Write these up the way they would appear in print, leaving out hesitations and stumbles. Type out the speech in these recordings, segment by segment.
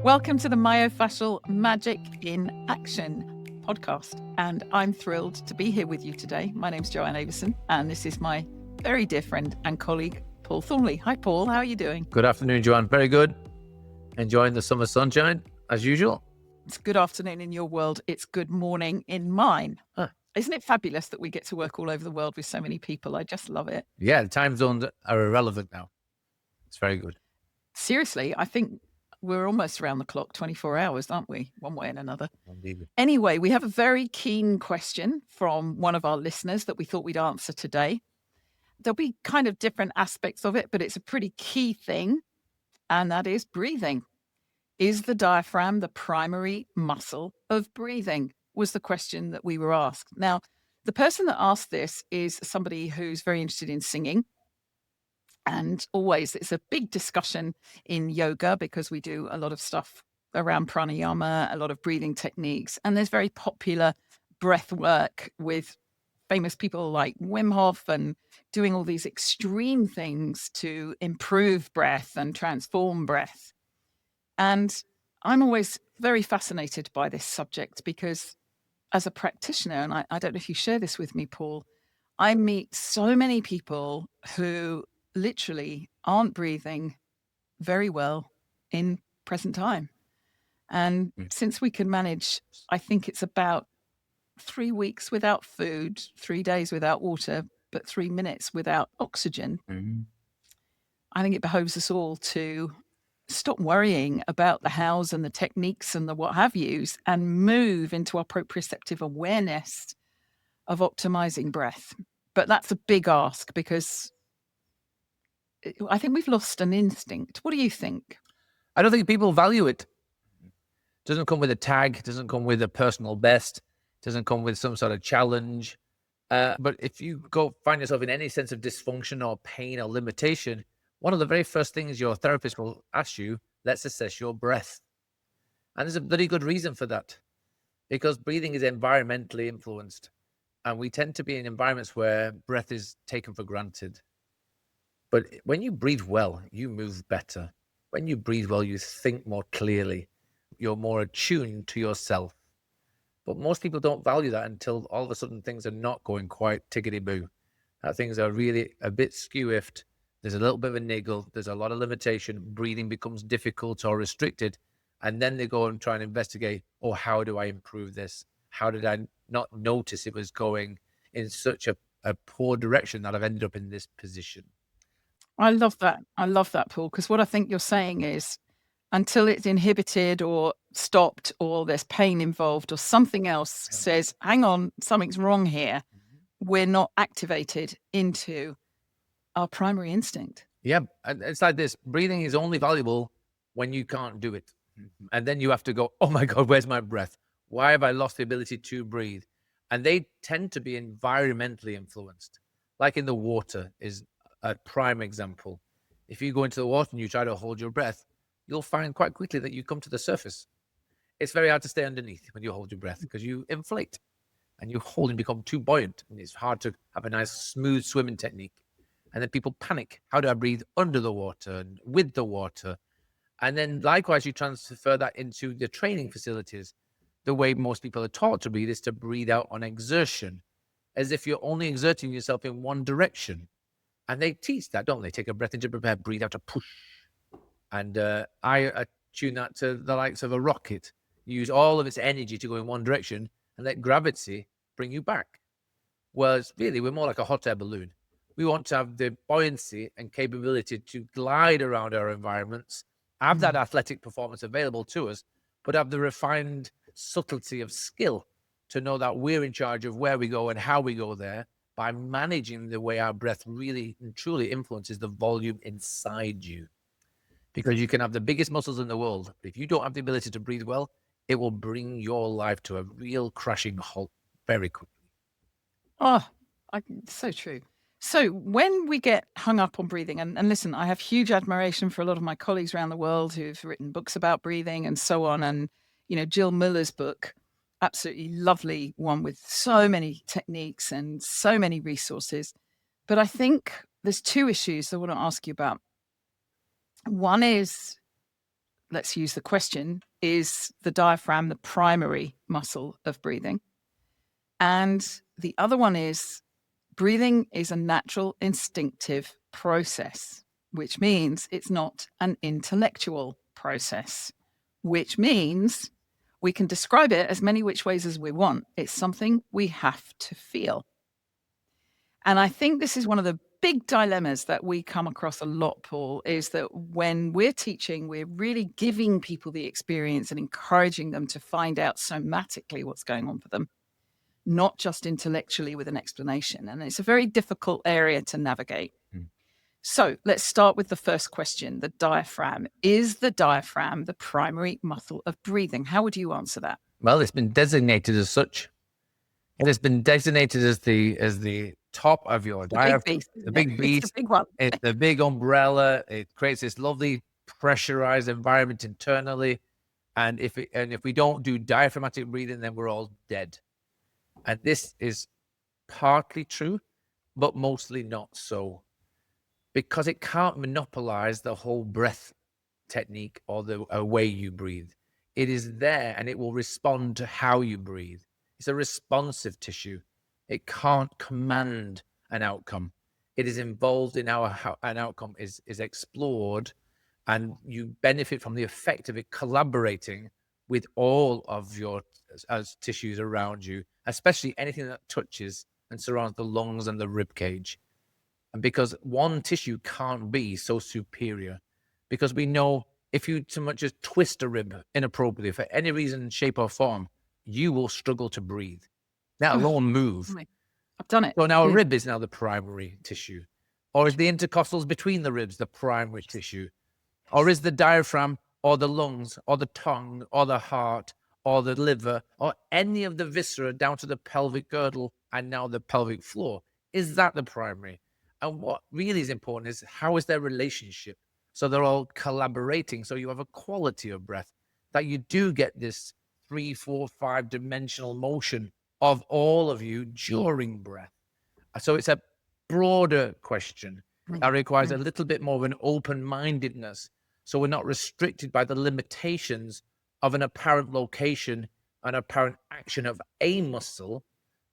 Welcome to the Myofascial Magic in Action podcast. And I'm thrilled to be here with you today. My name's Joanne Avison, and this is my very dear friend and colleague, Paul Thornley. Hi, Paul. How are you doing? Good afternoon, Joanne. Very good. Enjoying the summer sunshine, as usual. It's good afternoon in your world. It's good morning in mine. Isn't it fabulous that we get to work all over the world with so many people? I just love it. Yeah, the time zones are irrelevant now. It's very good. Seriously, I think we're almost around the clock, 24 hours, aren't we? One way and another. Indeed. Anyway, we have a very keen question from one of our listeners that we thought we'd answer today. There'll be kind of different aspects of it, but it's a pretty key thing, and that is breathing. Is the diaphragm the primary muscle of breathing? Was the question that we were asked. Now, the person that asked this is somebody who's very interested in singing. And always, it's a big discussion in yoga because we do a lot of stuff around pranayama, a lot of breathing techniques. And there's very popular breath work with famous people like Wim Hof and doing all these extreme things to improve breath and transform breath. And I'm always very fascinated by this subject because as a practitioner, and I don't know if you share this with me, Paul, I meet so many people who literally aren't breathing very well in present time. And since we can manage, I think it's about 3 weeks without food, 3 days without water, but 3 minutes without oxygen, I think it behoves us all to stop worrying about the hows and the techniques and the what have yous and move into our proprioceptive awareness of optimizing breath. But that's a big ask because I think we've lost an instinct. What do you think? I don't think people value it. It doesn't come with a tag. It doesn't come with a personal best. It doesn't come with some sort of challenge. But if you go find yourself in any sense of dysfunction or pain or limitation, one of the very first things your therapist will ask you, let's assess your breath. And there's a very good reason for that, because breathing is environmentally influenced. And we tend to be in environments where breath is taken for granted. But when you breathe well, you move better. When you breathe well, you think more clearly. You're more attuned to yourself. But most people don't value that until all of a sudden things are not going quite tickety-boo. Things are really a bit skew-iffed. There's a little bit of a niggle. There's a lot of limitation. Breathing becomes difficult or restricted. And then they go and try and investigate, oh, how do I improve this? How did I not notice it was going in such a poor direction that I've ended up in this position? I love that. I love that, Paul, because what I think you're saying is until it's inhibited or stopped or there's pain involved or something else says, hang on, something's wrong here, we're not activated into our primary instinct. Yeah, it's like this. Breathing is only valuable when you can't do it. And then you have to go, oh my God, where's my breath? Why have I lost the ability to breathe? And they tend to be environmentally influenced. Like in the water is a prime example. If you go into the water and you try to hold your breath, you'll find quite quickly that you come to the surface. It's very hard to stay underneath when you hold your breath because you inflate and you hold and become too buoyant. And it's hard to have a nice, smooth swimming technique. And then people panic. How do I breathe under the water and with the water? And then likewise, you transfer that into the training facilities. The way most people are taught to breathe is to breathe out on exertion, as if you're only exerting yourself in one direction. And they teach that, don't they? Take a breath in to prepare, breathe out to push. And I attune that to the likes of a rocket. Use all of its energy to go in one direction and let gravity bring you back. Whereas really, we're more like a hot air balloon. We want to have the buoyancy and capability to glide around our environments, have that athletic performance available to us, but have the refined subtlety of skill to know that we're in charge of where we go and how we go there by managing the way our breath really and truly influences the volume inside you. Because you can have the biggest muscles in the world, but if you don't have the ability to breathe well, it will bring your life to a real crashing halt very quickly. Oh, so true. So when we get hung up on breathing, and listen, I have huge admiration for a lot of my colleagues around the world who've written books about breathing and so on. And, you know, Jill Miller's book, absolutely lovely one with so many techniques and so many resources. But I think there's two issues I want to ask you about. One is let's use the question, is the diaphragm the primary muscle of breathing? And the other one is breathing is a natural instinctive process, which means it's not an intellectual process, which means we can describe it as many which ways as we want. It's something we have to feel. And I think this is one of the big dilemmas that we come across a lot, Paul, is that when we're teaching, we're really giving people the experience and encouraging them to find out somatically what's going on for them, not just intellectually with an explanation. And it's a very difficult area to navigate. So let's start with the first question, the diaphragm. Is the diaphragm the primary muscle of breathing? How would you answer that? Well, it's been designated as such. It has been designated as the top of your diaphragm. The big beast. It's the big one. It's the big umbrella. It creates this lovely pressurized environment internally. And if we don't do diaphragmatic breathing, then we're all dead. And this is partly true, but mostly not so. Because it can't monopolize the whole breath technique or the way you breathe. It is there and it will respond to how you breathe. It's a responsive tissue. It can't command an outcome. It is involved in how an outcome is explored, and you benefit from the effect of it collaborating with all of your tissues around you, especially anything that touches and surrounds the lungs and the ribcage. And because one tissue can't be so superior, because we know if you so much as twist a rib inappropriately for any reason, shape or form, you will struggle to breathe, let alone move. I've done it. So now a rib is now the primary tissue. Or is the intercostals between the ribs the primary tissue? Or is the diaphragm or the lungs or the tongue or the heart or the liver or any of the viscera down to the pelvic girdle and now the pelvic floor? Is that the primary? And what really is important is how is their relationship? So they're all collaborating. So you have a quality of breath that you do get this 3, 4, 5-dimensional motion of all of you during breath. So it's a broader question that requires a little bit more of an open-mindedness. So we're not restricted by the limitations of an apparent location, an apparent action of a muscle,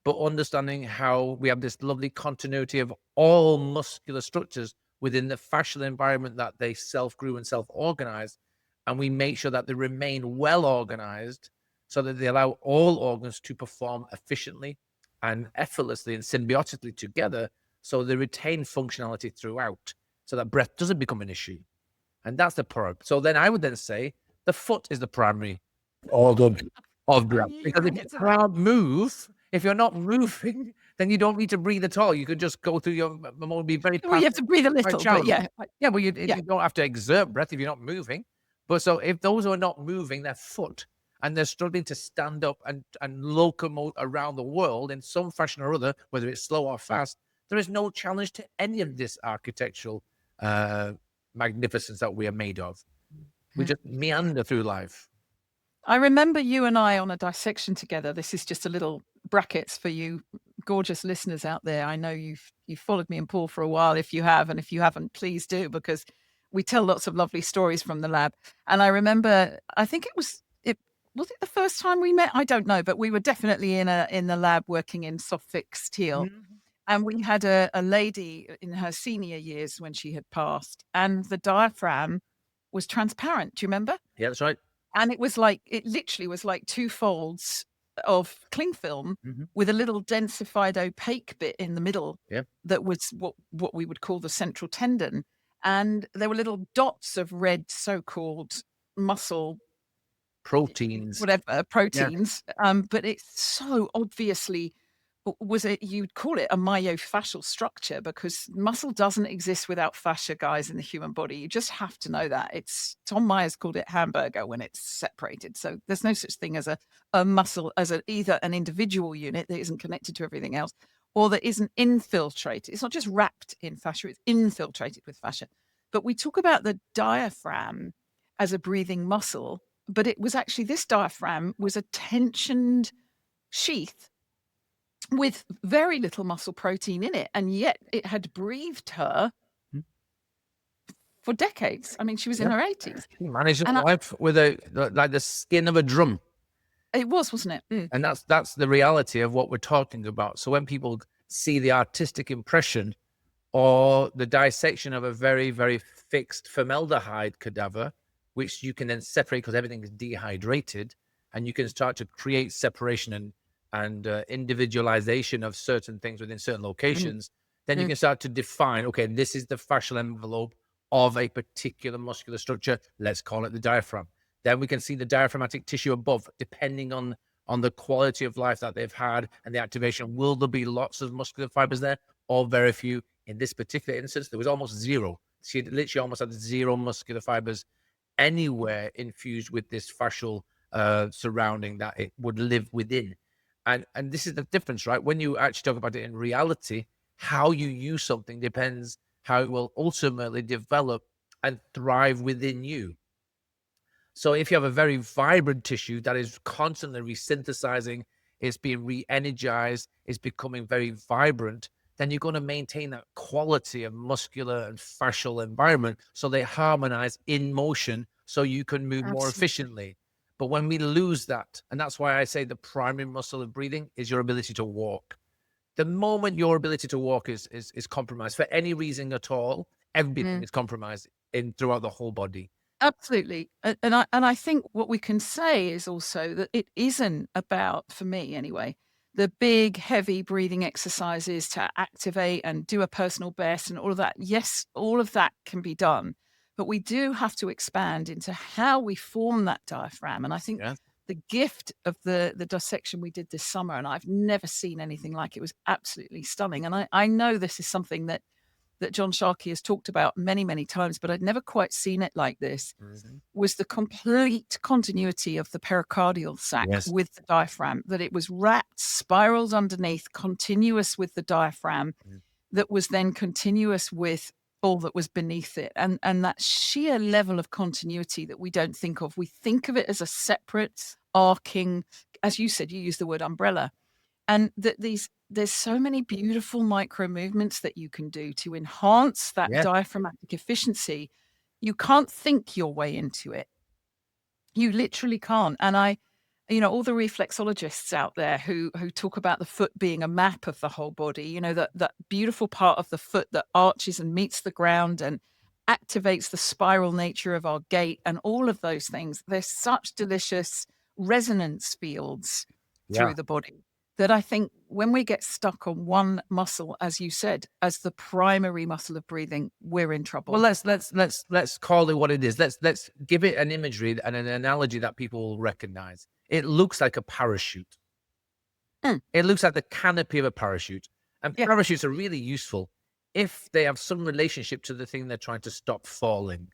but understanding how we have this lovely continuity of all muscular structures within the fascial environment that they self-grew and self-organize. And we make sure that they remain well-organized so that they allow all organs to perform efficiently and effortlessly and symbiotically together, so they retain functionality throughout, so that breath doesn't become an issue. And that's the part. So then I would then say the foot is the primary organ of breath. Because if you can't move, if you're not moving, then you don't need to breathe at all. You could just go through your, be very Well, you have to breathe a little, but yeah. Yeah, well, you don't have to exert breath if you're not moving. But so if those who are not moving their foot and they're struggling to stand up and locomote around the world in some fashion or other, whether it's slow or fast, there is no challenge to any of this architectural magnificence that we are made of. We just meander through life. I remember you and I on a dissection together. This is just a little brackets for you gorgeous listeners out there. I know you've followed me and Paul for a while. If you have, and if you haven't, please do, because we tell lots of lovely stories from the lab. And I remember, I think was it the first time we met? I don't know, but we were definitely in the lab working in soft fix teal. Mm-hmm. And we had a lady in her senior years when she had passed, and the diaphragm was transparent. Do you remember? Yeah, that's right. And it literally was like 2 folds of cling film with a little densified opaque bit in the middle that was what we would call the central tendon. And there were little dots of red so-called muscle proteins, but it's so obviously you'd call it a myofascial structure, because muscle doesn't exist without fascia, guys, in the human body. You just have to know that. Tom Myers called it hamburger when it's separated. So there's no such thing as a muscle as either an individual unit that isn't connected to everything else, or that isn't infiltrated. It's not just wrapped in fascia, it's infiltrated with fascia. But we talk about the diaphragm as a breathing muscle, but it was actually, this diaphragm was a tensioned sheath with very little muscle protein in it, and yet it had breathed her for decades. I mean, she was in Yeah. her 80s. She managed her And life with like the skin of a drum. it was, wasn't it? Mm. And that's the reality of what we're talking about. So when people see the artistic impression or the dissection of a very, very fixed formaldehyde cadaver, which you can then separate because everything is dehydrated, and you can start to create separation and individualization of certain things within certain Mm. locations, then you Mm. can start to define, okay, this is the fascial envelope of a particular muscular structure. Let's call it the diaphragm. Then we can see the diaphragmatic tissue above, depending on the quality of life that they've had and the activation. Will there be lots of muscular fibers there or very few? In this particular instance, there was almost zero. She literally almost had zero muscular fibers anywhere infused with this fascial surrounding that it would live within. And this is the difference, right? When you actually talk about it in reality, how you use something depends how it will ultimately develop and thrive within you. So if you have a very vibrant tissue that is constantly resynthesizing, it's being re-energized, it's becoming very vibrant, then you're going to maintain that quality of muscular and fascial environment so they harmonize in motion so you can move more Absolutely. efficiently. But when we lose that, and that's why I say the primary muscle of breathing is your ability to walk. The moment your ability to walk is compromised for any reason at all, everything Mm. is compromised in throughout the whole body. Absolutely. And I think what we can say is also that it isn't about, for me anyway, the big, heavy breathing exercises to activate and do a personal best and all of that. Yes, all of that can be done, but we do have to expand into how we form that diaphragm. And I think Yeah. the gift of the dissection we did this summer, and I've never seen anything like it, was absolutely stunning. And I know this is something that John Sharkey has talked about many, many times, but I'd never quite seen it like this, Mhm. was the complete continuity of the pericardial sac Yes. with the diaphragm, that it was wrapped, spirals underneath, continuous with the diaphragm, Mm. that was then continuous with all that was beneath it. And that sheer level of continuity that we don't think of. We think of it as a separate arcing, as you said, you use the word umbrella, and that there's so many beautiful micro movements that you can do to enhance that Yeah. diaphragmatic efficiency. You can't think your way into it. You literally can't. And all the reflexologists out there who talk about the foot being a map of the whole body, that beautiful part of the foot that arches and meets the ground and activates the spiral nature of our gait and all of those things. There's such delicious resonance fields Yeah. through the body that I think when we get stuck on one muscle, as you said, as the primary muscle of breathing, we're in Well, trouble. let's call it what it is. Let's give it an imagery and an analogy that people will recognize. It looks like a parachute. Mm, It looks like the canopy of a parachute. And yeah. parachutes are really useful if they have some relationship to the thing they're trying to stop falling.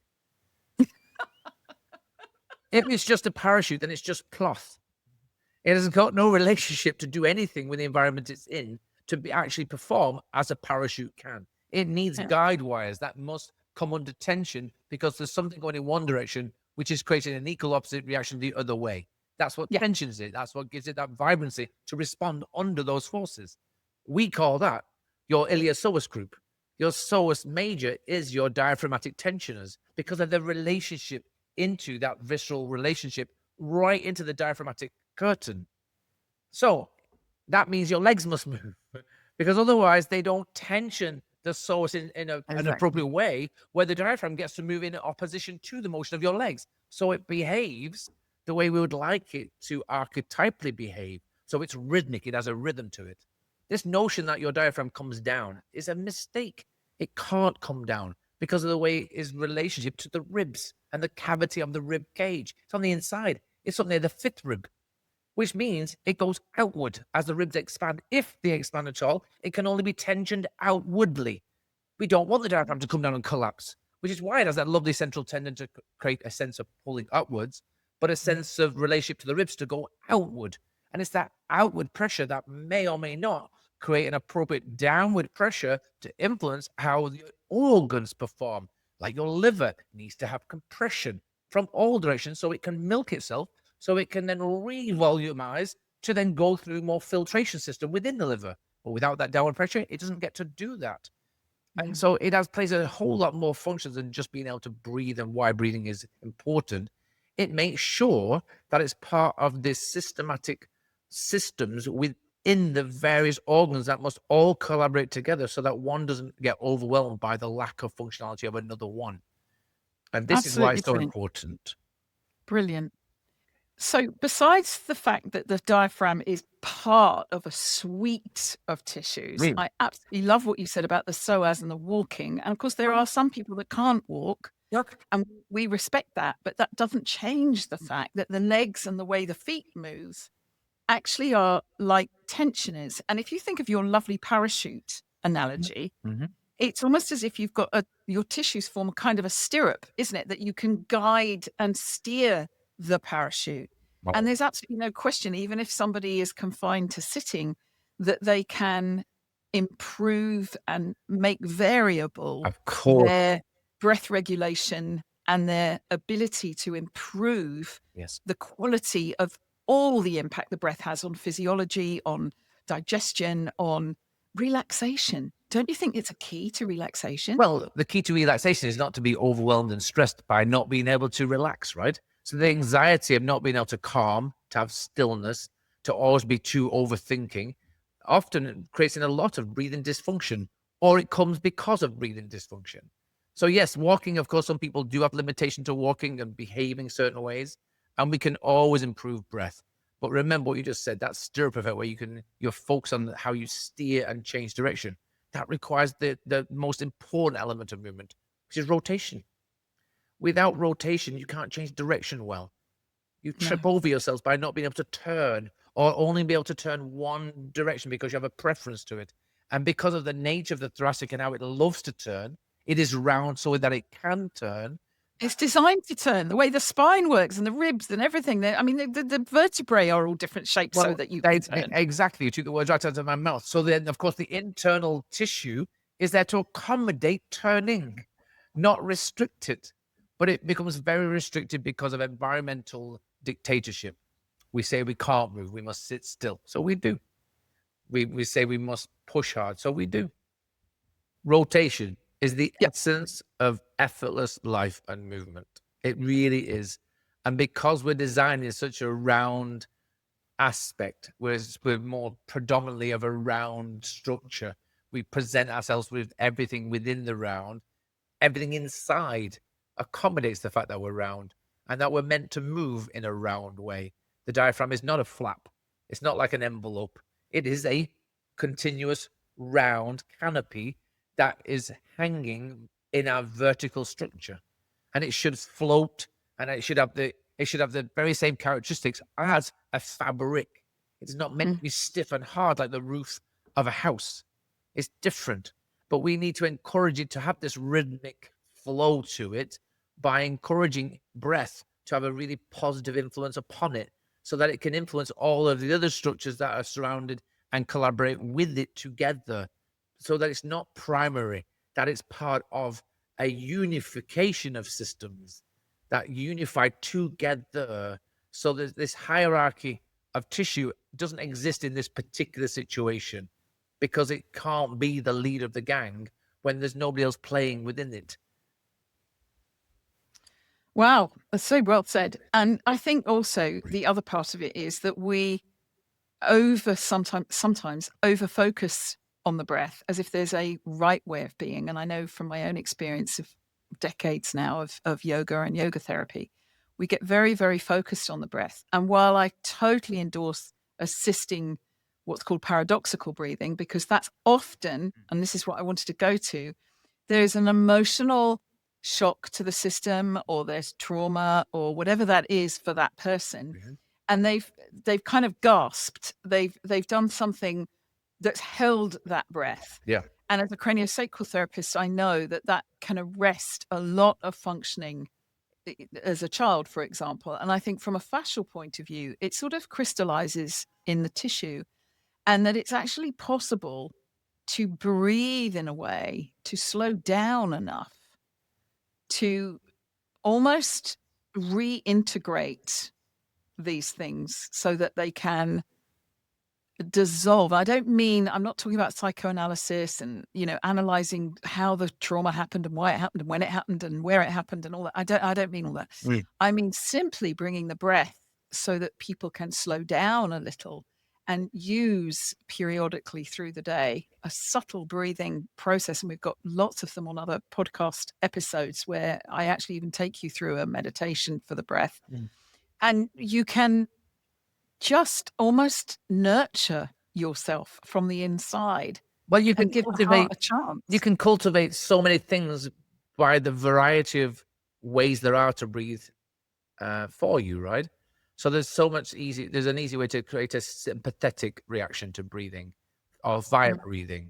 If it's just a parachute, then it's just cloth. It has got no relationship to do anything with the environment it's in to be actually perform as a parachute can. It needs Yeah. guide wires that must come under tension because there's something going in one direction, which is creating an equal opposite reaction the other way. That's what Yeah. tensions it. That's what gives it that vibrancy to respond under those forces. We call that your iliopsoas group. Your psoas major is your diaphragmatic tensioners because of the relationship into that visceral relationship right into the diaphragmatic curtain. So that means your legs must move because otherwise they don't tension the psoas in an Exactly. appropriate way where the diaphragm gets to move in opposition to the motion of your legs. So it behaves the way we would like it to archetypally behave. So it's rhythmic, it has a rhythm to it. This notion that your diaphragm comes down is a mistake. It can't come down because of the way its relationship to the ribs and the cavity of the rib cage. It's on the inside. It's up near the fifth rib, which means it goes outward as the ribs expand. If they expand at all, it can only be tensioned outwardly. We don't want the diaphragm to come down and collapse, which is why it has that lovely central tendon to create a sense of pulling upwards, but a sense of relationship to the ribs to go outward. And it's that outward pressure that may or may not create an appropriate downward pressure to influence how the organs perform. Like your liver needs to have compression from all directions so it can milk itself, so it can then revolumize to then go through more filtration system within the liver. But without that downward pressure, it doesn't get to do that. And so it plays a whole lot more functions than just being able to breathe and why breathing is important. It makes sure that it's part of this systematic systems within the various organs that must all collaborate together so that one doesn't get overwhelmed by the lack of functionality of another one. And this is why Absolutely it's so brilliant. important. Brilliant. So, besides the fact that the diaphragm is part of a suite of tissues, Really? I absolutely love what you said about the psoas and the walking. And of course, there are some people that can't walk, and we respect that, but that doesn't change the fact that the legs and the way the feet move actually are like tensioners. And if you think of your lovely parachute analogy, Mm-hmm. it's almost as if you've got your tissues form a kind of a stirrup, isn't it? That you can guide and steer the parachute. And there's absolutely no question, even if somebody is confined to sitting, that they can improve and make variable Of course. their breath regulation and their ability to improve Yes. the quality of all the impact the breath has on physiology, on digestion, on relaxation. Don't you think it's a key to relaxation? Well, the key to relaxation is not to be overwhelmed and stressed by not being able to relax, right? So the anxiety of not being able to calm, to have stillness, to always be too overthinking, often creates a lot of breathing dysfunction, or it comes because of breathing dysfunction. So yes, walking, of course, some people do have limitation to walking and behaving certain ways, and we can always improve breath. But remember what you just said, that stirrup effect where you're focused on how you steer and change direction. That requires the most important element of movement, which is rotation. Without rotation, you can't change direction well. You trip No. over yourselves by not being able to turn or only be able to turn one direction because you have a preference to it. And because of the nature of the thoracic and how it loves to turn, it is round so that it can turn. It's designed to turn, the way the spine works and the ribs and everything. I mean, the vertebrae are all different shapes so Well, that you can turn. exactly. You took the words right out of my mouth. So then, of course, the internal tissue is there to accommodate turning, not restrict it. But it becomes very restricted because of environmental dictatorship. We say we can't move, we must sit still. So we do. We say we must push hard. So we do. Rotation is the Yep. essence of effortless life and movement. It really is. And because we're designing such a round aspect, whereas we're more predominantly of a round structure, we present ourselves with everything within the round, everything inside accommodates the fact that we're round and that we're meant to move in a round way. The diaphragm is not a flap. It's not like an envelope. It is a continuous round canopy that is hanging in our vertical structure. And it should float and it should have the very same characteristics as a fabric. It's not meant to be stiff and hard like the roof of a house. It's different. But we need to encourage it to have this rhythmic flow to it by encouraging breath to have a really positive influence upon it so that it can influence all of the other structures that are surrounded and collaborate with it together so that it's not primary, that it's part of a unification of systems that unify together. So there's this hierarchy of tissue doesn't exist in this particular situation because it can't be the leader of the gang when there's nobody else playing within it. Wow, that's so well said. And I think also the other part of it is that we sometimes over focus on the breath as if there's a right way of being. And I know from my own experience of decades now of yoga and yoga therapy, we get very, very focused on the breath. And while I totally endorse assisting what's called paradoxical breathing, because that's often, and this is what I wanted to go to, there's an emotional shock to the system or there's trauma or whatever that is for that person, and they've kind of gasped, they've done something that's held that breath. Yeah. And as a craniosacral therapist, I know that that can arrest a lot of functioning as a child, for example. And I think from a fascial point of view, it sort of crystallizes in the tissue, and that it's actually possible to breathe in a way to slow down enough to almost reintegrate these things so that they can dissolve. I don't mean, I'm not talking about psychoanalysis and, analyzing how the trauma happened and why it happened and when it happened and where it happened and all that. I don't mean all that. I mean simply bringing the breath so that people can slow down a little and use periodically through the day a subtle breathing process. And we've got lots of them on other podcast episodes where I actually even take you through a meditation for the breath. And you can just almost nurture yourself from the inside. Well, you can and give the cultivate. heart a chance. You can cultivate so many things by the variety of ways there are to breathe for you, right? So there's so much easy. There's an easy way to create a sympathetic reaction to breathing, or via breathing,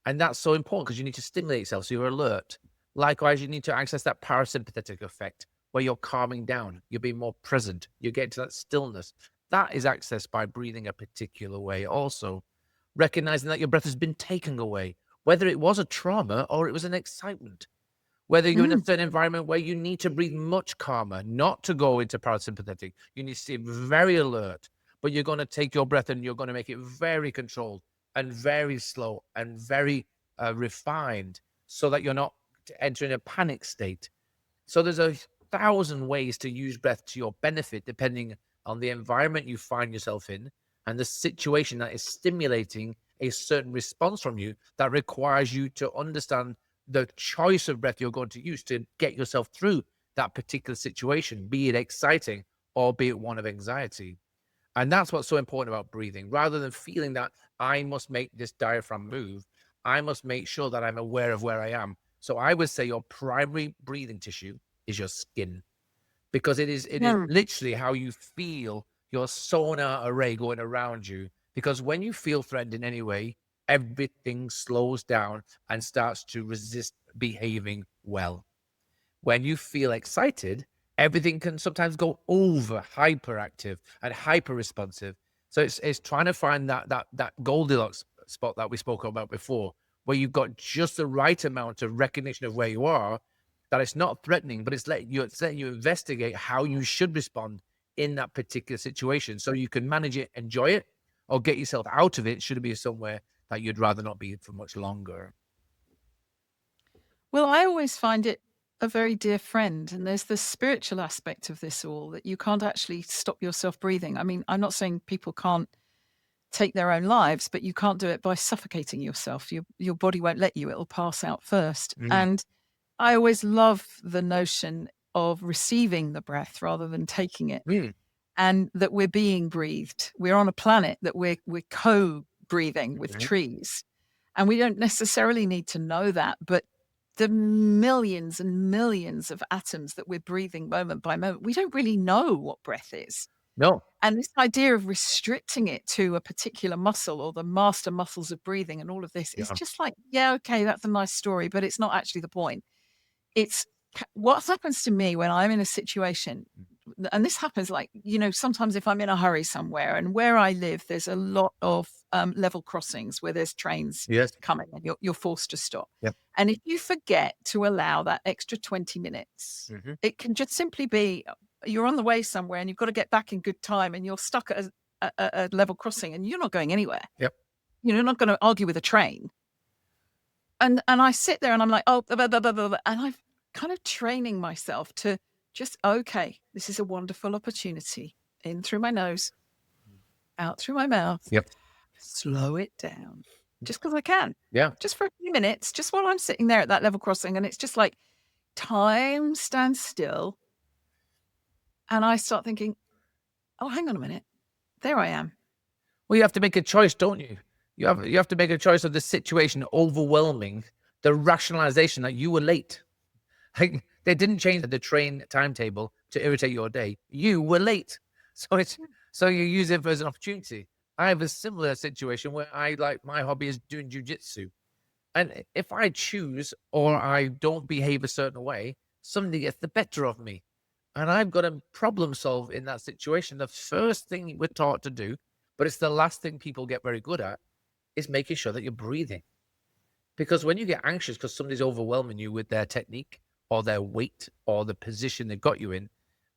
and that's so important because you need to stimulate yourself so you're alert. Likewise, you need to access that parasympathetic effect where you're calming down, you're being more present, you get to that stillness. That is accessed by breathing a particular way. Also, recognizing that your breath has been taken away, whether it was a trauma or it was an excitement. Whether you're in a certain environment where you need to breathe much calmer, not to go into parasympathetic, you need to stay very alert, but you're going to take your breath and you're going to make it very controlled and very slow and very refined so that you're not entering a panic state. So there's 1,000 ways to use breath to your benefit, depending on the environment you find yourself in and the situation that is stimulating a certain response from you that requires you to understand the choice of breath you're going to use to get yourself through that particular situation, be it exciting or be it one of anxiety. And that's what's so important about breathing. Rather than feeling that I must make this diaphragm move, I must make sure that I'm aware of where I am. So I would say your primary breathing tissue is your skin, because it is literally how you feel your sonar array going around you. Because when you feel threatened in any way, everything slows down and starts to resist behaving well. When you feel excited, everything can sometimes go over hyperactive and hyper responsive. So it's trying to find that Goldilocks spot that we spoke about before, where you've got just the right amount of recognition of where you are, that it's not threatening, but it's letting you investigate how you should respond in that particular situation so you can manage it, enjoy it, or get yourself out of it should it be somewhere that you'd rather not be for much longer. Well, I always find it a very dear friend. And there's the spiritual aspect of this all, that you can't actually stop yourself breathing. I mean, I'm not saying people can't take their own lives, but you can't do it by suffocating yourself. Your body won't let you. It'll pass out first. And I always love the notion of receiving the breath rather than taking it. And that we're being breathed. We're on a planet that we're co-breathing with trees. And we don't necessarily need to know that, but the millions and millions of atoms that we're breathing moment by moment, we don't really know what breath is. No. And this idea of restricting it to a particular muscle or the master muscles of breathing and all of this is just like, yeah, okay, that's a nice story, but it's not actually the point. It's what happens to me when I'm in a situation, and this happens like, sometimes if I'm in a hurry somewhere, and where I live, there's a lot of level crossings where there's trains coming and you're forced to stop. And if you forget to allow that extra 20 minutes, it can just simply be you're on the way somewhere and you've got to get back in good time and you're stuck at a level crossing and you're not going anywhere. You're not going to argue with a train. And I sit there and I'm like, oh, blah, blah, blah, blah, blah. And I'm kind of training myself to just, okay, this is a wonderful opportunity. In through my nose, out through my mouth. Slow it down. Just because I can. Just for a few minutes, just while I'm sitting there at that level crossing. And it's just like time stands still. And I start thinking, oh, hang on a minute. There I am. Well, you have to make a choice, don't you? You have to make a choice of the situation overwhelming the rationalization that you were late. Like, they didn't change the train timetable to irritate your day. You were late. So you use it as an opportunity. I have a similar situation where my hobby is doing jiu-jitsu. And if I choose or I don't behave a certain way, somebody gets the better of me. And I've got to problem solve in that situation. The first thing we're taught to do, but it's the last thing people get very good at, is making sure that you're breathing. Because when you get anxious because somebody's overwhelming you with their technique or their weight or the position they've got you in,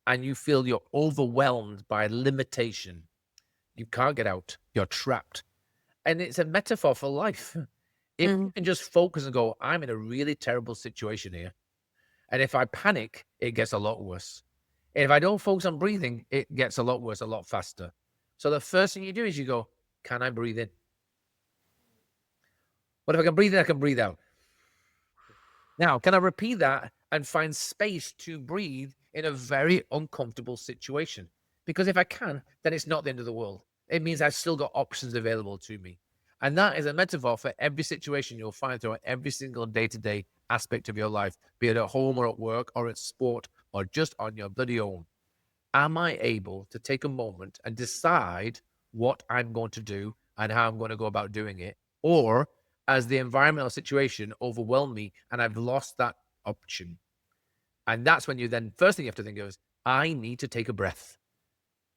and you feel you're overwhelmed by limitation, you can't get out, you're trapped. And it's a metaphor for life. If you can just focus and go, I'm in a really terrible situation here. And if I panic, it gets a lot worse. If I don't focus on breathing, it gets a lot worse, a lot faster. So the first thing you do is you go, can I breathe in? What if I can breathe in? I can breathe out. Now, can I repeat that and find space to breathe in a very uncomfortable situation? Because if I can, then it's not the end of the world. It means I've still got options available to me. And that is a metaphor for every situation you'll find throughout every single day-to-day aspect of your life, be it at home or at work or at sport or just on your bloody own. Am I able to take a moment and decide what I'm going to do and how I'm going to go about doing it? Or as the environmental situation overwhelmed me and I've lost that option? And that's when you then, first thing you have to think of is, I need to take a breath.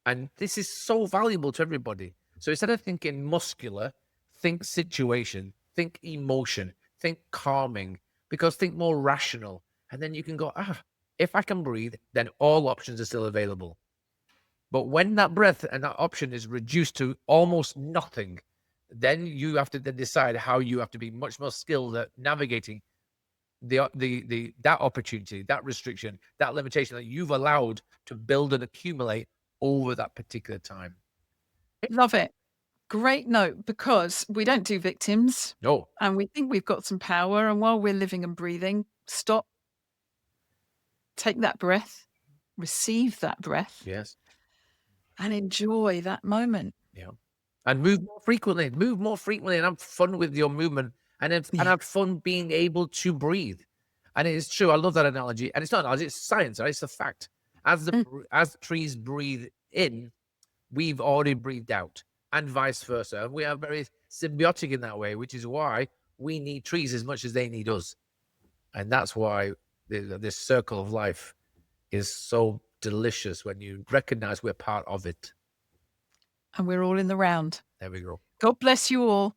And this is so valuable to everybody. So instead of thinking muscular, think situation, think emotion, think calming, because think more rational. And then you can go, if I can breathe, then all options are still available. But when that breath and that option is reduced to almost nothing, then you have to then decide how you have to be much more skilled at navigating that opportunity, that restriction, that limitation that you've allowed to build and accumulate over that particular time. Love it. Great note, because we don't do victims. No. And we think we've got some power. And while we're living and breathing, stop, take that breath, receive that breath. Yes. And enjoy that moment. Yeah. And move more frequently and have fun with your movement and have fun being able to breathe. And it's true. I love that analogy. And it's not an analogy, it's science, right? It's a fact. As the trees breathe in, we've already breathed out, and vice versa. We are very symbiotic in that way, which is why we need trees as much as they need us. And that's why this circle of life is so delicious when you recognize we're part of it. And we're all in the round. There we go. God bless you all.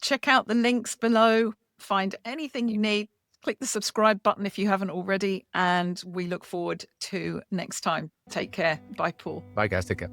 Check out the links below. Find anything you need. Click the subscribe button if you haven't already. And we look forward to next time. Take care. Bye, Paul. Bye, guys. Take care.